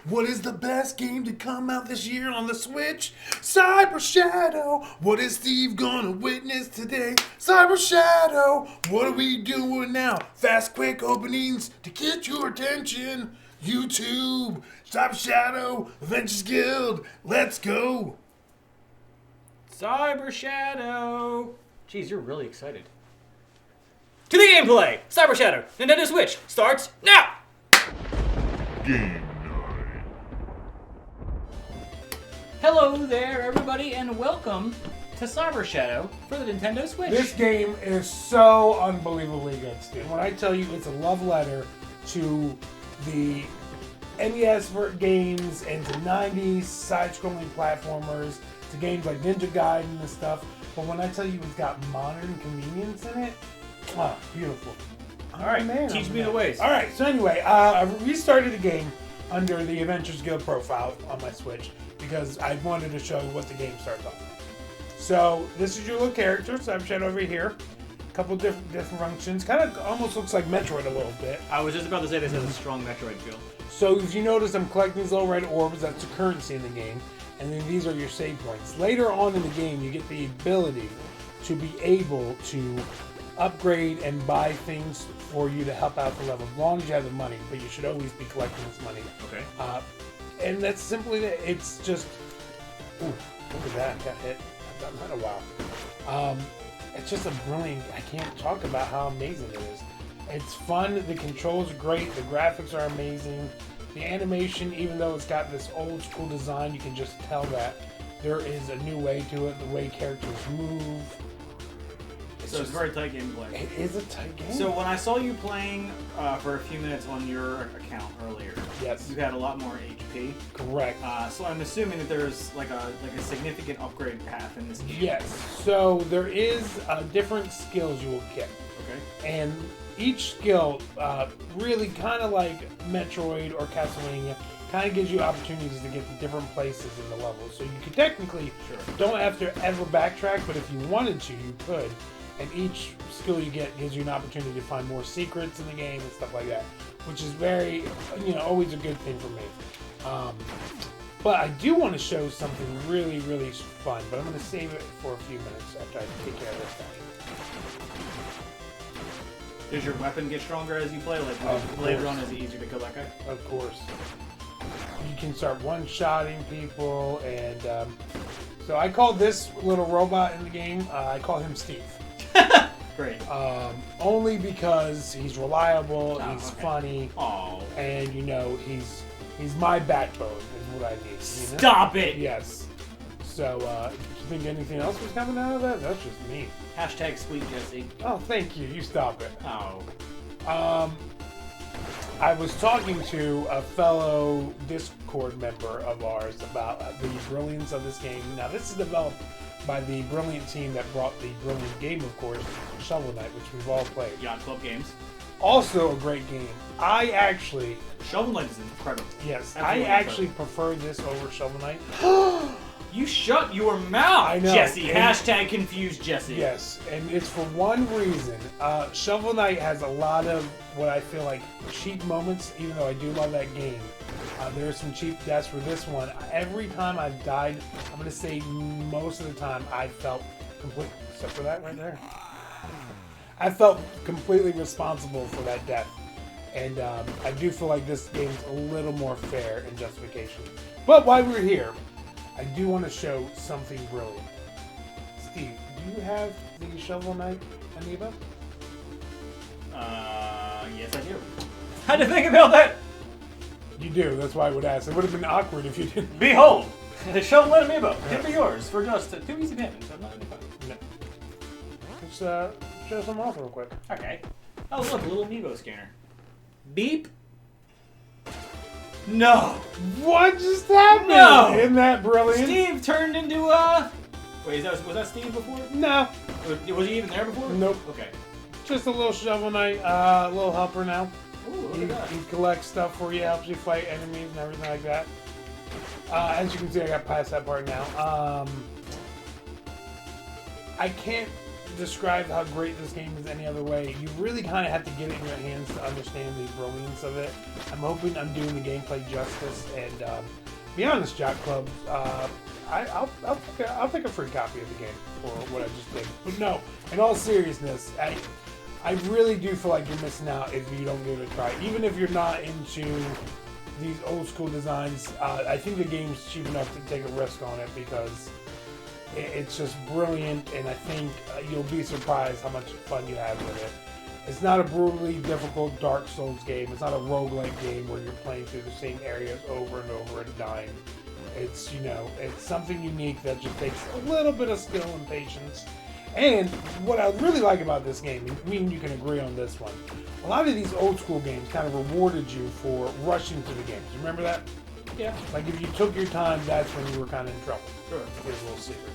What is the best game to come out this year on the Switch? Cyber Shadow. What is Steve gonna witness today? Cyber Shadow. What are we doing now? Fast, quick openings to get your attention. YouTube, Cyber Shadow, Avengers Guild. Let's go. Cyber Shadow. Jeez, you're really excited. To the gameplay! Cyber Shadow, Nintendo Switch, starts now! Game night. Hello there, everybody, and welcome to Cyber Shadow for the Nintendo Switch. This game is so unbelievably good, Steve. When I tell you it's a love letter to the NES games and to 90s side-scrolling platformers, to games like Ninja Gaiden and stuff. But when I tell you it's got modern convenience in it, beautiful. All right, teach me the ways. All right, so anyway, I restarted the game under the Adventures Guild profile on my Switch because I wanted to show you what the game starts off with. So this is your little character, Cyber Shadow over here. A couple different functions. Kind of almost looks like Metroid a little bit. I was just about to say this has a strong Metroid feel. So if you notice, I'm collecting these little red orbs. That's the currency in the game. And then these are your save points. Later on in the game, you get the ability to be able to upgrade and buy things for you to help out the level, as long as you have the money. But you should always be collecting this money. Okay. And that's simply it. It's just, ooh, look at that. I got hit. I've done that a while. It's just a brilliant. I can't talk about how amazing it is. It's fun. The controls are great. The graphics are amazing. The animation, even though it's got this old school design, you can just tell that there is a new way to it. The way characters move. So it's very tight gameplay. It is a tight game. So when I saw you playing for a few minutes on your account earlier, yes, you had a lot more HP. Correct. So I'm assuming that there's like a significant upgrade path in this game. Yes. So there is different skills you will get. Okay. And each skill, really kind of like Metroid or Castlevania, kind of gives you opportunities to get to different places in the level. So you could technically don't have to ever backtrack, but if you wanted to, you could. And each skill you get gives you an opportunity to find more secrets in the game and stuff like that, which is very, always a good thing for me. But I do want to show something really, really fun, but I'm going to save it for a few minutes after I take care of this guy. Does your weapon get stronger as you play? Like later on, is it easier to kill that guy? Of course. You can start one-shotting people, and so I call this little robot in the game, I call him Steve. Great. Only because he's reliable, he's funny, and he's my backbone is what I need. Stop it! Yes. So, you think anything else was coming out of that? That's just me. Hashtag Sweet Jesse. Oh, thank you. You stop it. Oh. I was talking to a fellow Discord member of ours about the brilliance of this game. Now, this is developed by the brilliant team that brought the brilliant game, of course, Shovel Knight, which we've all played. Yacht Club Games. Also a great game. Shovel Knight is incredible. Yes, Absolutely I actually prefer this over Shovel Knight. You shut your mouth, I know. Jesse. Hashtag confused Jesse. Yes, and it's for one reason. Shovel Knight has a lot of what I feel like cheap moments, even though I do love that game. There are some cheap deaths for this one. Every time I've died, I'm going to say most of the time I felt completely, except for that right there, I felt completely responsible for that death. And I do feel like this game's a little more fair in justification. But while we're here, I do want to show something brilliant. Steve, do you have the Shovel Knight amiibo? Yes I do. Had to think about that. You do, that's why I would ask. It would have been awkward if you didn't. Behold, the Shovel Knight amiibo. Can be yours for just 2 easy payments. So not any fun. No. Let's show some off real quick. Okay. Oh look, a little amiibo scanner. Beep. No. What just happened? No. Isn't that brilliant? Steve turned into Wait, was that Steve before? No. Was he even there before? Nope. Okay. Just a little Shovel Knight, little helper now. Ooh, look at that. He collects stuff for you, helps you fight enemies and everything like that. As you can see, I got past that part now. I can't describe how great this game is any other way. You really kind of have to get it in your hands to understand the brilliance of it. I'm hoping I'm doing the gameplay justice. And be honest, Jock Club, I'll take a free copy of the game for what I just did. But no, in all seriousness, I really do feel like you're missing out if you don't give it a try. Even if you're not into these old school designs, I think the game's cheap enough to take a risk on it because it's just brilliant, and I think you'll be surprised how much fun you have with it. It's not a brutally difficult Dark Souls game. It's not a roguelike game where you're playing through the same areas over and over and dying. It's, it's something unique that just takes a little bit of skill and patience. And what I really like about this game, and me and you can agree on this one, a lot of these old school games kind of rewarded you for rushing through the games. You remember that? Yeah. Like if you took your time, that's when you were kind of in trouble. Sure. Here's a little secret.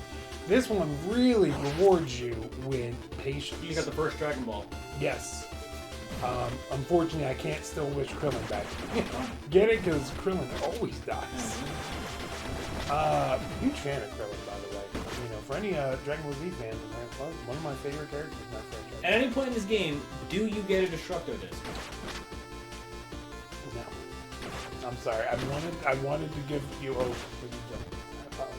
This one really rewards you with patience. You got the first Dragon Ball. Yes. Unfortunately, I can't still wish Krillin back. Get it? Because Krillin always dies. Huge fan of Krillin, by the way. For any Dragon Ball Z fans, one of my favorite characters in that franchise. At any point in this game, do you get a Destructo Disc? No. I'm sorry. I wanted to give you hope, but you don't. I apologize.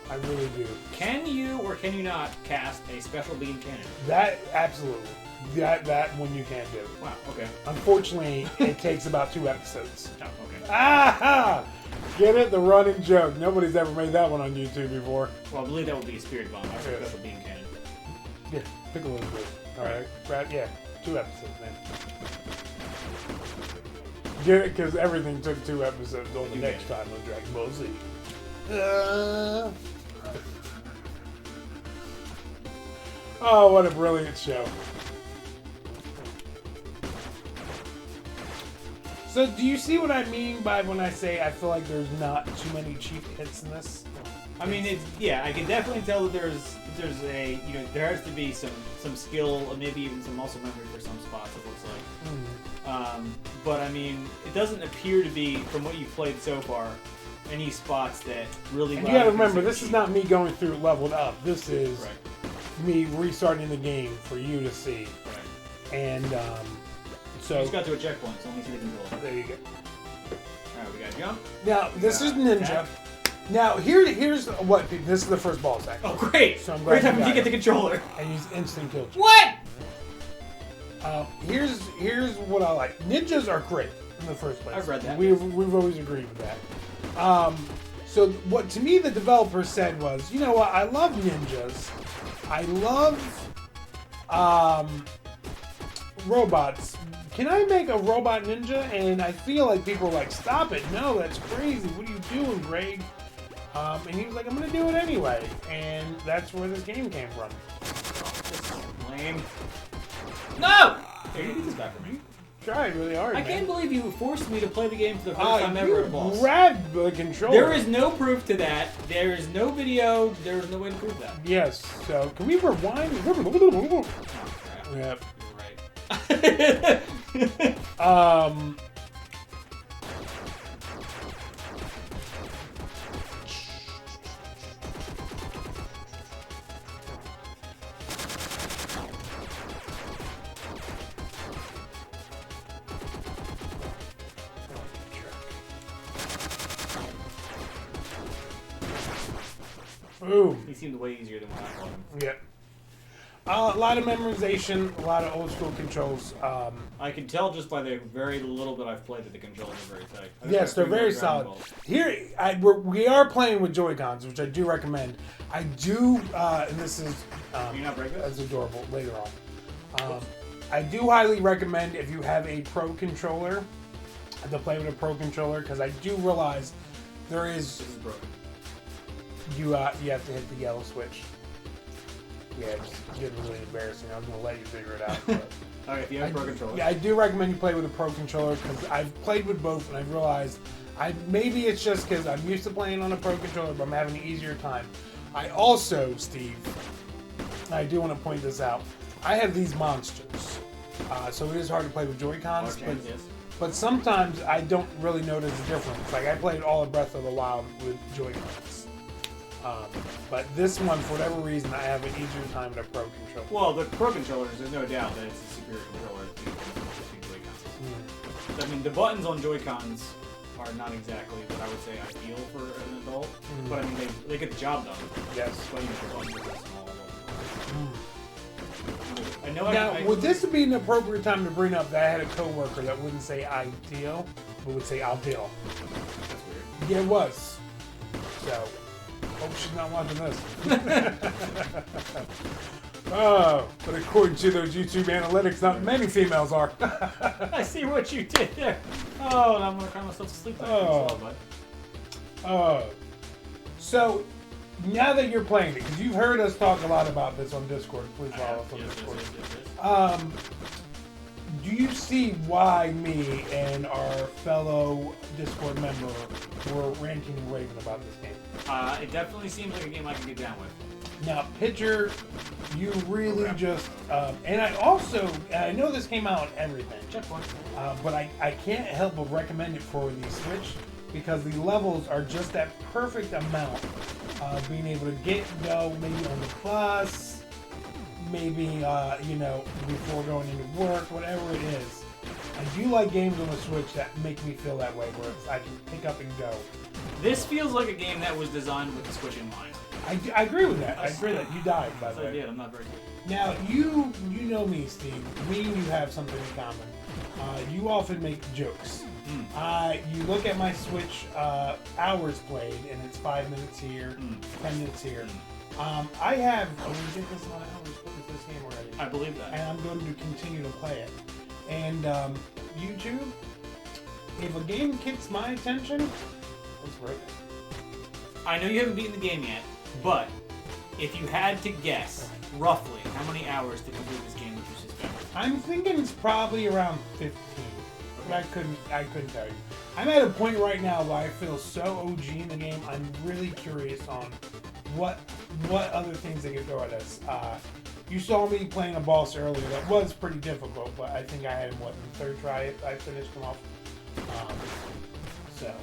I really do. Can you or can you not cast a special beam cannon? That absolutely. That one you can do. Wow. Okay. Unfortunately, it takes about 2 episodes. Oh, okay. Ah! Get it? The running joke. Nobody's ever made that one on YouTube before. Well, I believe that would be a Spirit Bomb. That's a special beam cannon. Yeah, pick a little bit. Alright. Yeah, 2 episodes, man. Get it? Because everything took 2 episodes on the next time on Dragon Ball Z. Oh, what a brilliant show. So, do you see what I mean by when I say I feel like there's not too many cheap hits in this? I mean, I can definitely tell that there's a, there has to be some skill, or maybe even some muscle memory for some spots, it looks like. But I mean, it doesn't appear to be, from what you've played so far, any spots that really. And you gotta remember, this is not me going through leveled up. This is me restarting the game for you to see. Right. And so you just got to a checkpoint, so let me see the controller. there you go. Alright, we got jump. Now this is Ninja. Attack. Now here's what this is the first boss attack. Oh great! So I'm glad Every time you you got get the it. controller. And he's instant kill. What? Here's what I like. Ninjas are great in the first place. I've read that. We've always agreed with that. So what to me the developer said was, you know what? I love ninjas. I love robots. Can I make a robot ninja? And I feel like people are like, stop it. No, that's crazy. What are you doing, Greg? And he was like, I'm going to do it anyway. And that's where this game came from. Lame. No! Here, you can get this back for me. Tried really hard, I man. can't believe you forced me to play the game for the first time ever at a boss. Grabbed the controller. There is no proof to that. There is no video. There is no way to prove that. Yes. So can we rewind? Oh, crap. Yep. You're right. Boom. He seemed way easier than when I played him. Yep. A lot of memorization, a lot of old school controls. I can tell just by the very little that I've played that the controls are very tight. Yes, they're very solid. Here, we are playing with Joy-Cons, which I do recommend. I do, and this is Can you not break this? as adorable later on. I do highly recommend if you have a Pro controller to play with a Pro controller, because I do realize there is This is broken. you have to hit the yellow switch. Yeah, it's getting really embarrassing. I was gonna let you figure it out. But Alright, if you have a pro controller. yeah, I do recommend you play with a Pro controller because I've played with both and I realized maybe it's just because I'm used to playing on a Pro controller, but I'm having an easier time. I also, Steve, I do want to point this out. I have these monsters, so it is hard to play with Joy-Cons. Large hands, yes. But sometimes I don't really notice the difference. Like I played all of Breath of the Wild with Joy-Cons. But this one, for whatever reason, I have an easier time with a Pro controller. Well, the Pro controllers, there's no doubt that it's a superior controller to Joy-Cons. I mean, the buttons on Joy-Cons are not exactly what I would say ideal for an adult, but I mean, they get the job done. Yes. But you know, the buttons are very small. I know. Now, would this be an appropriate time to bring up that I had a coworker that wouldn't say ideal, but would say ideal? That's weird. Yeah, it was. So, hope she's not watching this. Oh, but according to those YouTube analytics, not many females are. I see what you did there. Oh, and I'm gonna cry myself to sleep. So, now that you're playing it, because you've heard us talk a lot about this on Discord, please follow us on Discord. Yes. Do you see why me and our fellow Discord member were ranting and raving about this game? It definitely seems like a game I can get down with. Now, Pitcher, you really just... and I know this came out on everything, Checkpoint. but I can't help but recommend it for the Switch because the levels are just that perfect amount of being able to get and go, maybe on the bus, maybe, before going into work, whatever it is. I do like games on the Switch that make me feel that way, where I can pick up and go. This feels like a game that was designed with the Switch in mind. I agree with that. I agree that you died, by the So I way. did. I'm not very good. Now, you know me, Steve. Me and you have something in common. You often make jokes. You look at my Switch hours played, and it's 5 minutes here, 10 minutes here. I have a ridiculous amount of hours put into this game already. I believe that. And I'm going to continue to play it. And YouTube, if a game gets my attention, it's worth it. I know you haven't beaten the game yet, but if you had to guess roughly how many hours to complete this game would you suspect? I'm thinking it's probably around 15. But I couldn't tell you. I'm at a point right now where I feel so OG in the game. I'm really curious on what other things they could throw at us. You saw me playing a boss earlier that was pretty difficult, but I think I had him, in the third try I finished him off. So,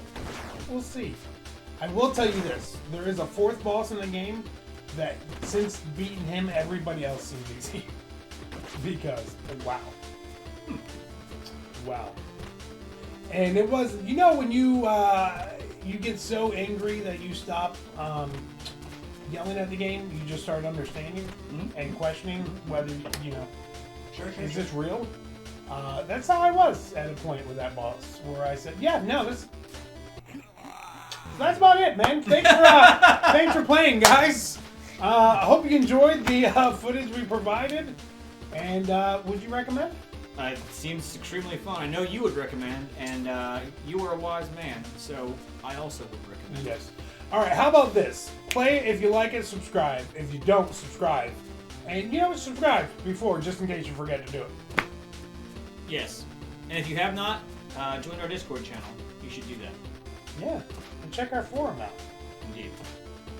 we'll see. I will tell you this. There is a fourth boss in the game that, since beating him, everybody else seems easy. Because, wow. Wow. And it was, when you get so angry that you stop yelling at the game, you just start understanding and questioning whether, is this real? That's how I was at a point with that boss, where I said, yeah, no, this... That's about it, man. Thanks for playing, guys. I hope you enjoyed the footage we provided. And would you recommend? It seems extremely fun. I know you would recommend, and you are a wise man, so I also would recommend. Yes. All right, how about this? Play it. If you like it, subscribe. If you don't, subscribe. And, subscribe before, just in case you forget to do it. Yes. And if you have not, join our Discord channel. You should do that. Yeah. And check our forum out. Indeed.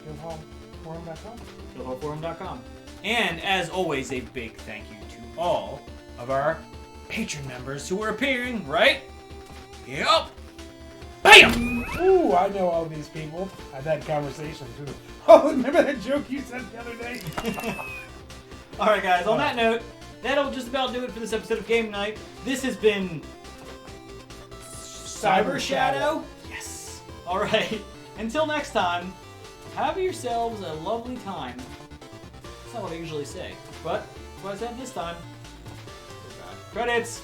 GuildHallForum.com. GuildHallForum.com. And, as always, a big thank you to all of our Patreon members who are appearing, right? Yep. BAM! Ooh, I know all these people. I've had conversations with them. Oh, remember that joke you said the other day? Alright, guys, on that note, that'll just about do it for this episode of Game Night. This has been Cyber Shadow? Yes. Alright, until next time, have yourselves a lovely time. That's not what I usually say, but that's what I said this time. Credits!